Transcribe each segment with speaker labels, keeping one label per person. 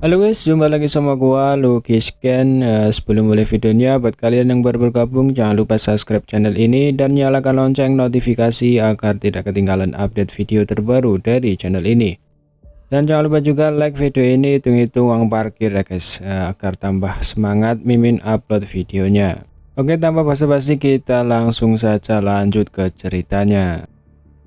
Speaker 1: Halo guys, jumpa lagi sama gua Lucky Scan. Sebelum mulai videonya, buat kalian yang baru bergabung jangan lupa subscribe channel ini dan nyalakan lonceng notifikasi agar tidak ketinggalan update video terbaru dari channel ini. Dan jangan lupa juga like video ini, hitung-hitung uang parkir ya guys, agar tambah semangat Mimin upload videonya. Oke, tanpa basa-basi kita langsung saja lanjut ke ceritanya.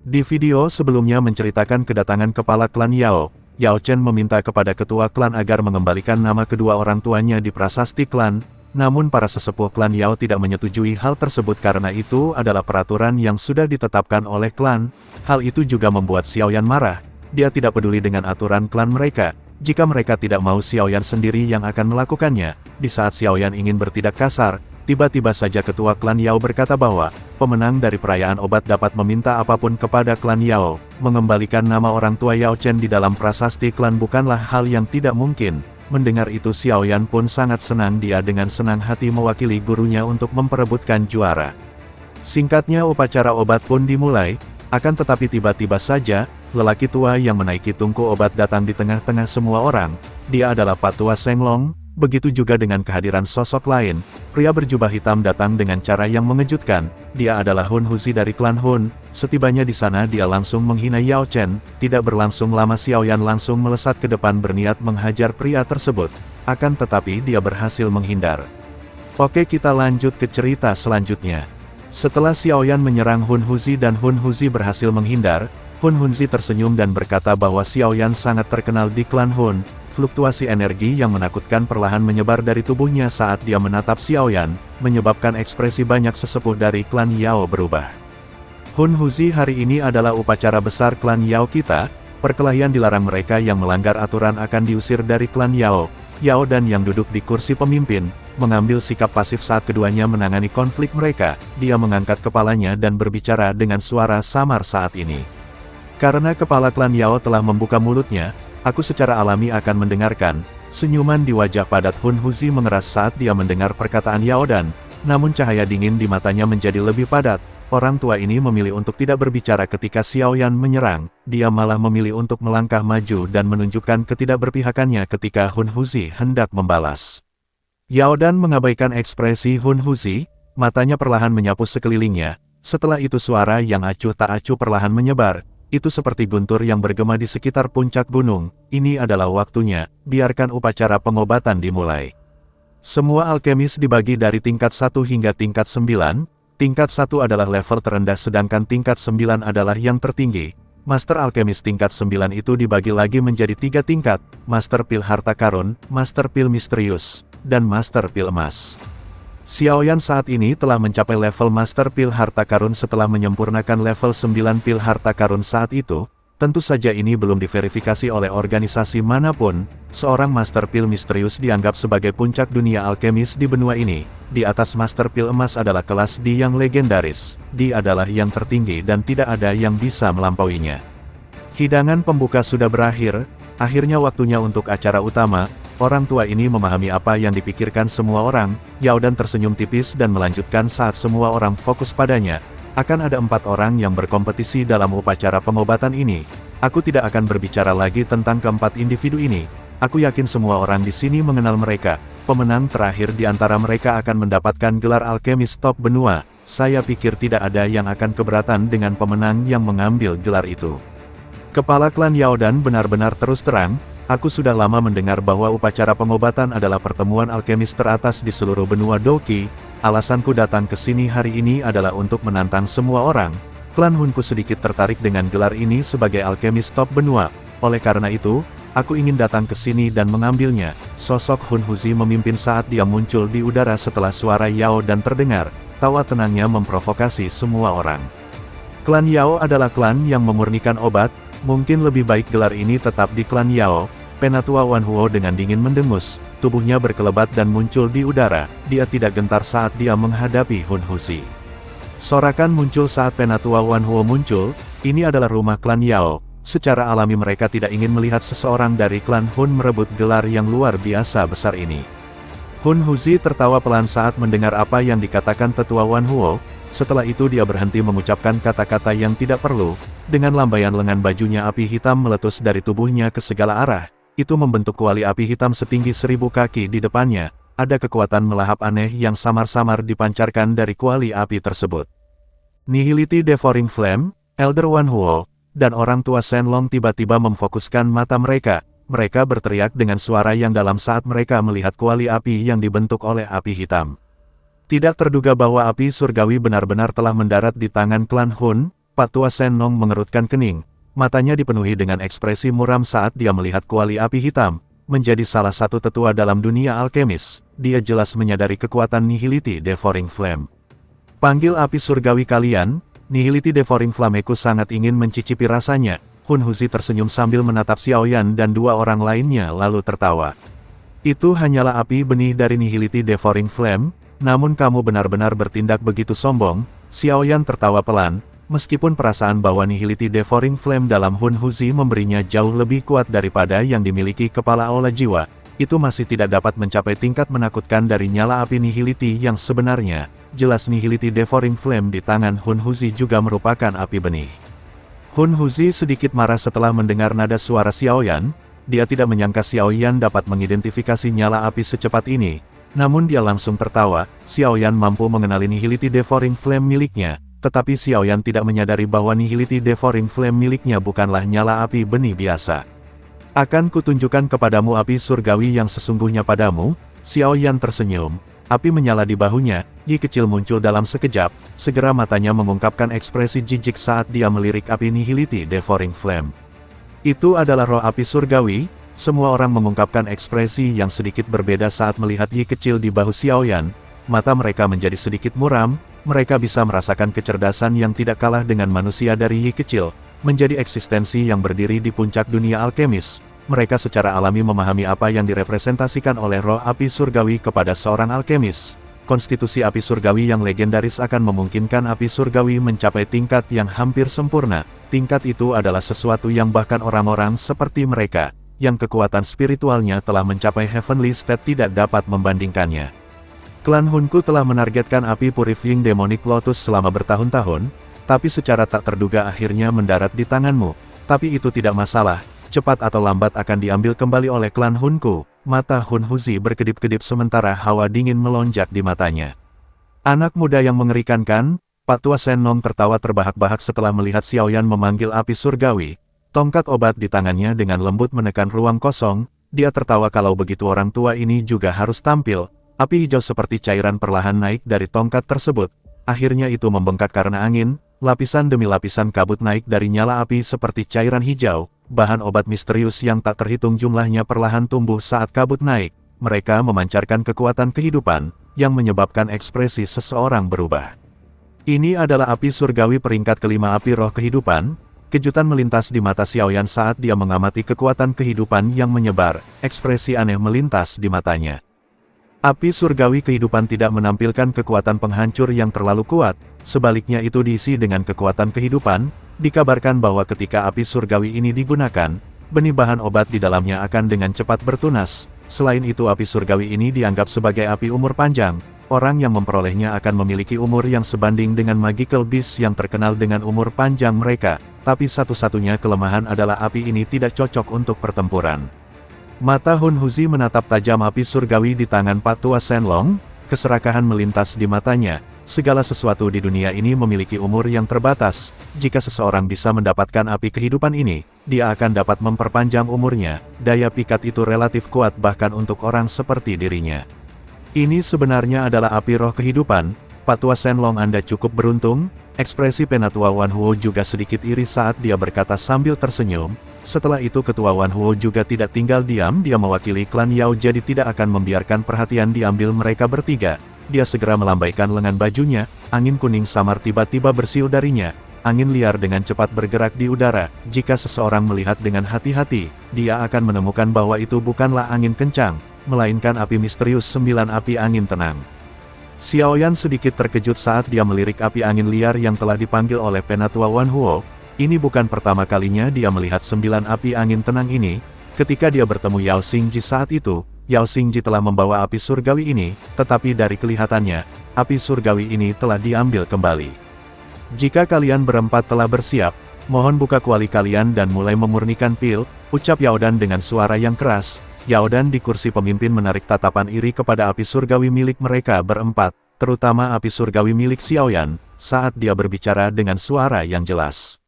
Speaker 2: Di video sebelumnya menceritakan kedatangan kepala klan Yao. Yao Chen meminta kepada ketua klan agar mengembalikan nama kedua orang tuanya di prasasti klan, namun para sesepuh klan Yao tidak menyetujui hal tersebut karena itu adalah peraturan yang sudah ditetapkan oleh klan. Hal itu juga membuat Xiaoyan marah. Dia tidak peduli dengan aturan klan mereka. Jika mereka tidak mau, Xiaoyan sendiri yang akan melakukannya. Di saat Xiaoyan ingin bertindak kasar, tiba-tiba saja ketua klan Yao berkata bahwa pemenang dari perayaan obat dapat meminta apapun kepada klan Yao. Mengembalikan nama orang tua Yao Chen di dalam prasasti klan bukanlah hal yang tidak mungkin. Mendengar itu Xiaoyan pun sangat senang. Dia dengan senang hati mewakili gurunya untuk memperebutkan juara. Singkatnya upacara obat pun dimulai. Akan tetapi tiba-tiba saja, lelaki tua yang menaiki tungku obat datang di tengah-tengah semua orang. Dia adalah Patua Senglong. Begitu juga dengan kehadiran sosok lain, pria berjubah hitam datang dengan cara yang mengejutkan. Dia adalah Hun Huzi dari klan Hun. Setibanya di sana dia langsung menghina Yao Chen. Tidak berlangsung lama Xiaoyan langsung melesat ke depan berniat menghajar pria tersebut. Akan tetapi dia berhasil menghindar. Oke, kita lanjut ke cerita selanjutnya. Setelah Xiaoyan menyerang Hun Huzi dan Hun Huzi berhasil menghindar, Hun Huzi tersenyum dan berkata bahwa Xiaoyan sangat terkenal di klan Hun. Fluktuasi energi yang menakutkan perlahan menyebar dari tubuhnya saat dia menatap Xiaoyan, menyebabkan ekspresi banyak sesepuh dari klan Yao berubah. Hun Huzi, hari ini adalah upacara besar klan Yao kita. Perkelahian dilarang, mereka yang melanggar aturan akan diusir dari klan Yao. Yao dan yang duduk di kursi pemimpin, mengambil sikap pasif saat keduanya menangani konflik mereka. Dia mengangkat kepalanya dan berbicara dengan suara samar saat ini. Karena kepala klan Yao telah membuka mulutnya, aku secara alami akan mendengarkan. Senyuman di wajah padat Hun Huzi mengeras saat dia mendengar perkataan Yao Dan, namun cahaya dingin di matanya menjadi lebih padat. Orang tua ini memilih untuk tidak berbicara ketika Xiaoyan menyerang. Dia malah memilih untuk melangkah maju dan menunjukkan ketidakberpihakannya ketika Hun Huzi hendak membalas. Yao Dan mengabaikan ekspresi Hun Huzi, matanya perlahan menyapu sekelilingnya. Setelah itu suara yang acuh tak acuh perlahan menyebar. Itu seperti guntur yang bergema di sekitar puncak gunung. Ini adalah waktunya, biarkan upacara pengobatan dimulai. Semua alkemis dibagi dari tingkat 1 hingga tingkat 9. Tingkat 1 adalah level terendah sedangkan tingkat 9 adalah yang tertinggi. Master alkemis tingkat 9 itu dibagi lagi menjadi 3 tingkat, Master Pil Harta Karun, Master Pil Misterius, dan Master Pil Emas. Xiaoyan saat ini telah mencapai level Master Pil Harta Karun setelah menyempurnakan level 9 Pil Harta Karun saat itu. Tentu saja ini belum diverifikasi oleh organisasi manapun. Seorang Master Pil Misterius dianggap sebagai puncak dunia alkemis di benua ini. Di atas Master Pil Emas adalah kelas D yang legendaris. D adalah yang tertinggi dan tidak ada yang bisa melampauinya. Hidangan pembuka sudah berakhir. Akhirnya waktunya untuk acara utama. Orang tua ini memahami apa yang dipikirkan semua orang. Yao Dan tersenyum tipis dan melanjutkan saat semua orang fokus padanya. Akan ada 4 orang yang berkompetisi dalam upacara pengobatan ini. Aku tidak akan berbicara lagi tentang keempat individu ini. Aku yakin semua orang di sini mengenal mereka. Pemenang terakhir di antara mereka akan mendapatkan gelar alkemis top benua. Saya pikir tidak ada yang akan keberatan dengan pemenang yang mengambil gelar itu. Kepala klan Yao Dan benar-benar terus terang. Aku sudah lama mendengar bahwa upacara pengobatan adalah pertemuan alkemis teratas di seluruh benua Doki. Alasanku datang ke sini hari ini adalah untuk menantang semua orang. Klan Hunku sedikit tertarik dengan gelar ini sebagai alkemis top benua. Oleh karena itu, aku ingin datang ke sini dan mengambilnya. Sosok Hun Huzi memimpin saat dia muncul di udara setelah suara Yao Dan terdengar. Tawa tenangnya memprovokasi semua orang. Klan Yao adalah klan yang memurnikan obat. Mungkin lebih baik gelar ini tetap di klan Yao. Penatua Wan Huo dengan dingin mendengus, tubuhnya berkelebat dan muncul di udara. Dia tidak gentar saat dia menghadapi Hun Huzi. Sorakan muncul saat Penatua Wan Huo muncul. Ini adalah rumah klan Yao. Secara alami mereka tidak ingin melihat seseorang dari klan Hun merebut gelar yang luar biasa besar ini. Hun Huzi tertawa pelan saat mendengar apa yang dikatakan Tetua Wan Huo. Setelah itu dia berhenti mengucapkan kata-kata yang tidak perlu. Dengan lambaian lengan bajunya api hitam meletus dari tubuhnya ke segala arah. itu membentuk kuali api hitam setinggi 1000 kaki di depannya. Ada kekuatan melahap aneh yang samar-samar dipancarkan dari kuali api tersebut. Nihility Devouring Flame, Elder Wan Huo, dan orang tua Shenlong tiba-tiba memfokuskan mata mereka. Mereka berteriak dengan suara yang dalam saat mereka melihat kuali api yang dibentuk oleh api hitam. Tidak terduga bahwa api surgawi benar-benar telah mendarat di tangan klan Hun. Patua Shenlong mengerutkan kening. Matanya dipenuhi dengan ekspresi muram saat dia melihat kuali api hitam. Menjadi salah satu tetua dalam dunia alkemis, dia jelas menyadari kekuatan Nihility Devouring Flame. Panggil api surgawi kalian, Nihility Devouring Flameku sangat ingin mencicipi rasanya. Hun Huzi tersenyum sambil menatap Xiaoyan dan dua orang lainnya lalu tertawa. Itu hanyalah api benih dari Nihility Devouring Flame, namun kamu benar-benar bertindak begitu sombong. Xiaoyan tertawa pelan. Meskipun perasaan bahwa Nihility Devouring Flame dalam Hun Huzi memberinya jauh lebih kuat daripada yang dimiliki kepala aula jiwa, itu masih tidak dapat mencapai tingkat menakutkan dari nyala api Nihility yang sebenarnya. Jelas Nihility Devouring Flame di tangan Hun Huzi juga merupakan api benih. Hun Huzi sedikit marah setelah mendengar nada suara Xiaoyan. Dia tidak menyangka Xiaoyan dapat mengidentifikasi nyala api secepat ini. Namun dia langsung tertawa. Xiaoyan mampu mengenali Nihility Devouring Flame miliknya. Tetapi Xiaoyan tidak menyadari bahwa Nihility Devouring Flame miliknya bukanlah nyala api benih biasa. Akan kutunjukkan kepadamu api surgawi yang sesungguhnya padamu. Xiaoyan tersenyum. Api menyala di bahunya, Yi kecil muncul dalam sekejap, segera matanya mengungkapkan ekspresi jijik saat dia melirik api Nihility Devouring Flame. Itu adalah roh api surgawi. Semua orang mengungkapkan ekspresi yang sedikit berbeda saat melihat Yi kecil di bahu Xiaoyan. Mata mereka menjadi sedikit muram. Mereka bisa merasakan kecerdasan yang tidak kalah dengan manusia dari Yi kecil, menjadi eksistensi yang berdiri di puncak dunia alkemis. Mereka secara alami memahami apa yang direpresentasikan oleh roh api surgawi kepada seorang alkemis. Konstitusi api surgawi yang legendaris akan memungkinkan api surgawi mencapai tingkat yang hampir sempurna. Tingkat itu adalah sesuatu yang bahkan orang-orang seperti mereka, yang kekuatan spiritualnya telah mencapai heavenly state tidak dapat membandingkannya. Klan Hunku telah menargetkan api Purifying Demonic Lotus selama bertahun-tahun, tapi secara tak terduga akhirnya mendarat di tanganmu. Tapi itu tidak masalah, cepat atau lambat akan diambil kembali oleh klan Hunku. Mata Hun Huzi berkedip-kedip sementara hawa dingin melonjak di matanya. Anak muda yang mengerikan kan? Patua Shenlong tertawa terbahak-bahak setelah melihat Xiaoyan memanggil api surgawi. Tongkat obat di tangannya dengan lembut menekan ruang kosong. Dia tertawa kalau begitu orang tua ini juga harus tampil. Api hijau seperti cairan perlahan naik dari tongkat tersebut. Akhirnya itu membengkak karena angin, lapisan demi lapisan kabut naik dari nyala api seperti cairan hijau. Bahan obat misterius yang tak terhitung jumlahnya perlahan tumbuh saat kabut naik. Mereka memancarkan kekuatan kehidupan, yang menyebabkan ekspresi seseorang berubah. Ini adalah api surgawi peringkat kelima api roh kehidupan. Kejutan melintas di mata Xiaoyan saat dia mengamati kekuatan kehidupan yang menyebar. Ekspresi aneh melintas di matanya. Api surgawi kehidupan tidak menampilkan kekuatan penghancur yang terlalu kuat, sebaliknya itu diisi dengan kekuatan kehidupan. Dikabarkan bahwa ketika api surgawi ini digunakan, benih bahan obat di dalamnya akan dengan cepat bertunas. Selain itu api surgawi ini dianggap sebagai api umur panjang. Orang yang memperolehnya akan memiliki umur yang sebanding dengan magical beast yang terkenal dengan umur panjang mereka. Tapi satu-satunya kelemahan adalah api ini tidak cocok untuk pertempuran. Mata Hun Huzi menatap tajam api surgawi di tangan Patua Shenlong, keserakahan melintas di matanya. Segala sesuatu di dunia ini memiliki umur yang terbatas. Jika seseorang bisa mendapatkan api kehidupan ini, dia akan dapat memperpanjang umurnya. Daya pikat itu relatif kuat bahkan untuk orang seperti dirinya. Ini sebenarnya adalah api roh kehidupan. Patua Shenlong, Anda cukup beruntung. Ekspresi Penatua Wan Huo juga sedikit iri saat dia berkata sambil tersenyum. Setelah itu Ketua Wan Huo juga tidak tinggal diam, dia mewakili klan Yao jadi tidak akan membiarkan perhatian diambil mereka bertiga. Dia segera melambaikan lengan bajunya, angin kuning samar tiba-tiba bersiul darinya. Angin liar dengan cepat bergerak di udara. Jika seseorang melihat dengan hati-hati, dia akan menemukan bahwa itu bukanlah angin kencang, melainkan api misterius 9 api angin tenang. Xiaoyan sedikit terkejut saat dia melirik api angin liar yang telah dipanggil oleh Penatua Wan Huo. Ini bukan pertama kalinya dia melihat 9 api angin tenang ini. Ketika dia bertemu Yao Xingji saat itu, Yao Xingji telah membawa api surgawi ini, tetapi dari kelihatannya, api surgawi ini telah diambil kembali. Jika kalian berempat telah bersiap, mohon buka kuali kalian dan mulai memurnikan pil. ucap Yao Dan dengan suara yang keras. Yao Dan di kursi pemimpin menarik tatapan iri kepada api surgawi milik mereka berempat, terutama api surgawi milik Xiaoyan, saat dia berbicara dengan suara yang jelas.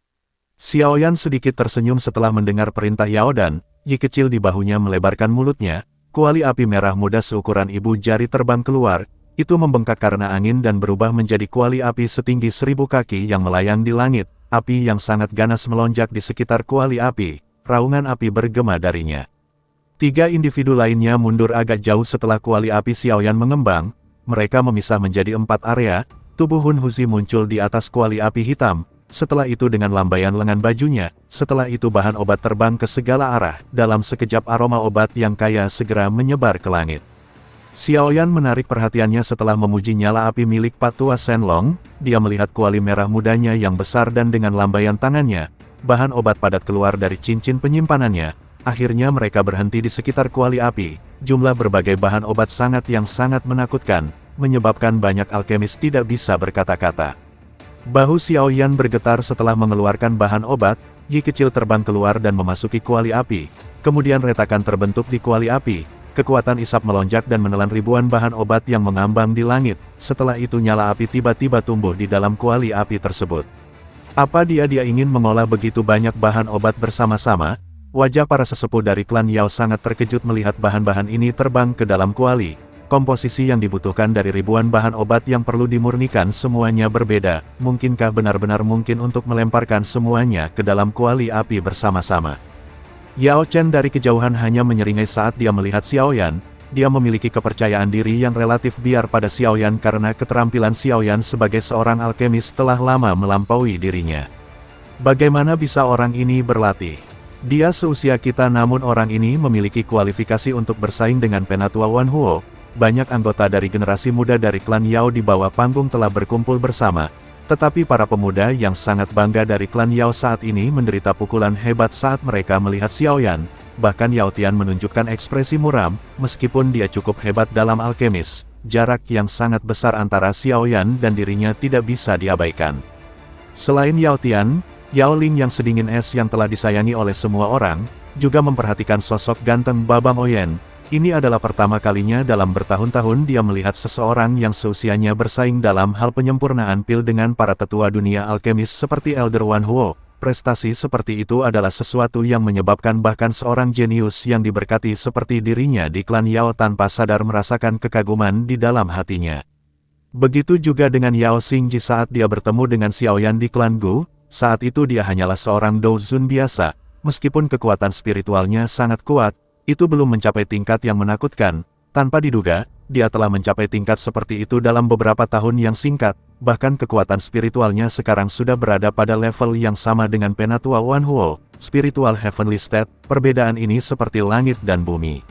Speaker 2: Xiaoyan sedikit tersenyum setelah mendengar perintah Yao Dan. Yi kecil di bahunya melebarkan mulutnya, kuali api merah muda seukuran ibu jari terbang keluar, itu membengkak karena angin dan berubah menjadi kuali api setinggi 1000 kaki yang melayang di langit, api yang sangat ganas melonjak di sekitar kuali api, raungan api bergema darinya. 3 individu lainnya mundur agak jauh setelah kuali api Xiaoyan mengembang, mereka memisah menjadi 4 area, tubuh Hun Huzi muncul di atas kuali api hitam. Setelah itu dengan lambaian lengan bajunya, setelah itu bahan obat terbang ke segala arah, dalam sekejap aroma obat yang kaya segera menyebar ke langit. Xiaoyan menarik perhatiannya setelah memuji nyala api milik Patua Shenlong, dia melihat kuali merah mudanya yang besar dan dengan lambaian tangannya, bahan obat padat keluar dari cincin penyimpanannya, akhirnya mereka berhenti di sekitar kuali api, jumlah berbagai bahan obat sangat menakutkan, menyebabkan banyak alkemis tidak bisa berkata-kata. Bahu Xiaoyan bergetar setelah mengeluarkan bahan obat, Yi kecil terbang keluar dan memasuki kuali api. Kemudian retakan terbentuk di kuali api, kekuatan isap melonjak dan menelan ribuan bahan obat yang mengambang di langit. Setelah itu nyala api tiba-tiba tumbuh di dalam kuali api tersebut. Apa dia ingin mengolah begitu banyak bahan obat bersama-sama? Wajah para sesepuh dari klan Yao sangat terkejut melihat bahan-bahan ini terbang ke dalam kuali. Komposisi yang dibutuhkan dari ribuan bahan obat yang perlu dimurnikan semuanya berbeda, mungkinkah benar-benar mungkin untuk melemparkan semuanya ke dalam kuali api bersama-sama? Yao Chen dari kejauhan hanya menyeringai saat dia melihat Xiaoyan, dia memiliki kepercayaan diri yang relatif biar pada Xiaoyan karena keterampilan Xiaoyan sebagai seorang alkemis telah lama melampaui dirinya. Bagaimana bisa orang ini berlatih? Dia seusia kita namun orang ini memiliki kualifikasi untuk bersaing dengan Penatua Wan Huo. Banyak anggota dari generasi muda dari klan Yao di bawah panggung telah berkumpul bersama, tetapi para pemuda yang sangat bangga dari klan Yao saat ini menderita pukulan hebat saat mereka melihat Xiaoyan, bahkan Yao Tian menunjukkan ekspresi muram, meskipun dia cukup hebat dalam alkemis, jarak yang sangat besar antara Xiaoyan dan dirinya tidak bisa diabaikan. Selain Yao Tian, Yao Ling yang sedingin es yang telah disayangi oleh semua orang, juga memperhatikan sosok ganteng Babang Oyen. Ini adalah pertama kalinya dalam bertahun-tahun dia melihat seseorang yang seusianya bersaing dalam hal penyempurnaan pil dengan para tetua dunia alkemis seperti Elder Wan Huo. Prestasi seperti itu adalah sesuatu yang menyebabkan bahkan seorang jenius yang diberkati seperti dirinya di klan Yao tanpa sadar merasakan kekaguman di dalam hatinya. Begitu juga dengan Yao Xingji saat dia bertemu dengan Xiaoyan di klan Gu, saat itu dia hanyalah seorang douzun biasa, meskipun kekuatan spiritualnya sangat kuat. Itu belum mencapai tingkat yang menakutkan. Tanpa diduga, dia telah mencapai tingkat seperti itu dalam beberapa tahun yang singkat, bahkan kekuatan spiritualnya sekarang sudah berada pada level yang sama dengan Penatua Wan Huo, Spiritual Heavenly State. Perbedaan ini seperti langit dan bumi.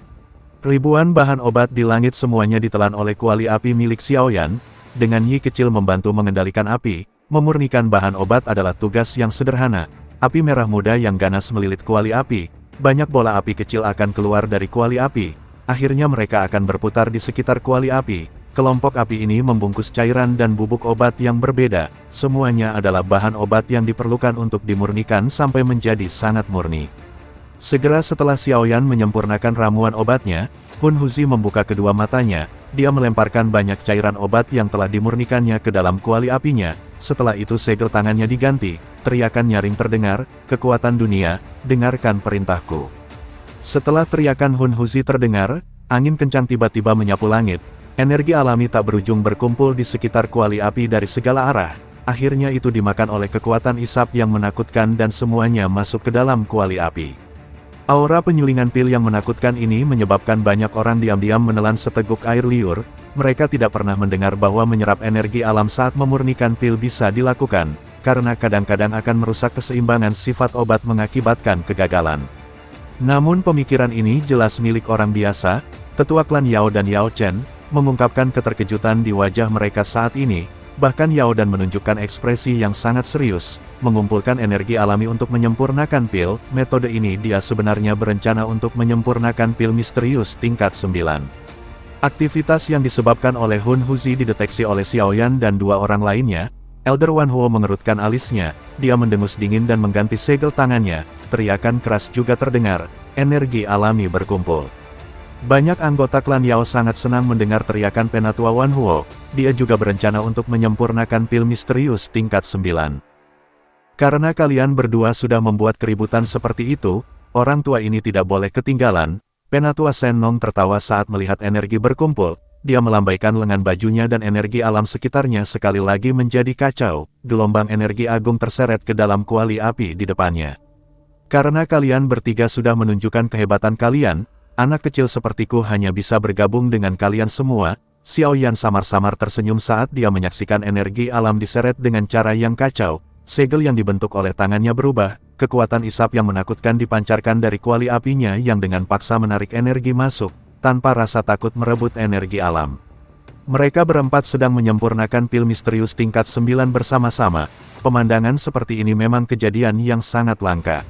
Speaker 2: Ribuan bahan obat di langit semuanya ditelan oleh kuali api milik Xiaoyan, dengan Yi kecil membantu mengendalikan api, memurnikan bahan obat adalah tugas yang sederhana. Api merah muda yang ganas melilit kuali api. Banyak bola api kecil akan keluar dari kuali api, akhirnya mereka akan berputar di sekitar kuali api. Kelompok api ini membungkus cairan dan bubuk obat yang berbeda, semuanya adalah bahan obat yang diperlukan untuk dimurnikan sampai menjadi sangat murni. Segera setelah Xiaoyan menyempurnakan ramuan obatnya, Hun Huzi membuka kedua matanya, dia melemparkan banyak cairan obat yang telah dimurnikannya ke dalam kuali apinya. Setelah itu segel tangannya diganti, teriakan nyaring terdengar, kekuatan dunia, dengarkan perintahku. Setelah teriakan Hun Huzi terdengar, angin kencang tiba-tiba menyapu langit, energi alami tak berujung berkumpul di sekitar kuali api dari segala arah, akhirnya itu dimakan oleh kekuatan isap yang menakutkan dan semuanya masuk ke dalam kuali api. Aura penyulingan pil yang menakutkan ini menyebabkan banyak orang diam-diam menelan seteguk air liur. Mereka tidak pernah mendengar bahwa menyerap energi alam saat memurnikan pil bisa dilakukan, karena kadang-kadang akan merusak keseimbangan sifat obat mengakibatkan kegagalan. Namun pemikiran ini jelas milik orang biasa. Tetua klan Yao dan Yao Chen mengungkapkan keterkejutan di wajah mereka saat ini. Bahkan Yao Dan menunjukkan ekspresi yang sangat serius, mengumpulkan energi alami untuk menyempurnakan pil. Metode ini dia sebenarnya berencana untuk menyempurnakan pil misterius tingkat 9. Aktivitas yang disebabkan oleh Hun Huzi dideteksi oleh Xiaoyan dan dua orang lainnya. Elder Wan Huo mengerutkan alisnya, dia mendengus dingin dan mengganti segel tangannya, teriakan keras juga terdengar, energi alami berkumpul. Banyak anggota klan Yao sangat senang mendengar teriakan Penatua Wan Huo, dia juga berencana untuk menyempurnakan pil misterius tingkat 9. Karena kalian berdua sudah membuat keributan seperti itu, orang tua ini tidak boleh ketinggalan. Penatua Shen Nong tertawa saat melihat energi berkumpul. Dia melambaikan lengan bajunya dan energi alam sekitarnya sekali lagi menjadi kacau, gelombang energi agung terseret ke dalam kuali api di depannya. Karena kalian bertiga sudah menunjukkan kehebatan kalian, anak kecil sepertiku hanya bisa bergabung dengan kalian semua. Xiao Yan samar-samar tersenyum saat dia menyaksikan energi alam diseret dengan cara yang kacau, segel yang dibentuk oleh tangannya berubah, kekuatan isap yang menakutkan dipancarkan dari kuali apinya yang dengan paksa menarik energi masuk, tanpa rasa takut merebut energi alam. Mereka berempat sedang menyempurnakan pil misterius tingkat 9 bersama-sama. Pemandangan seperti ini memang kejadian yang sangat langka.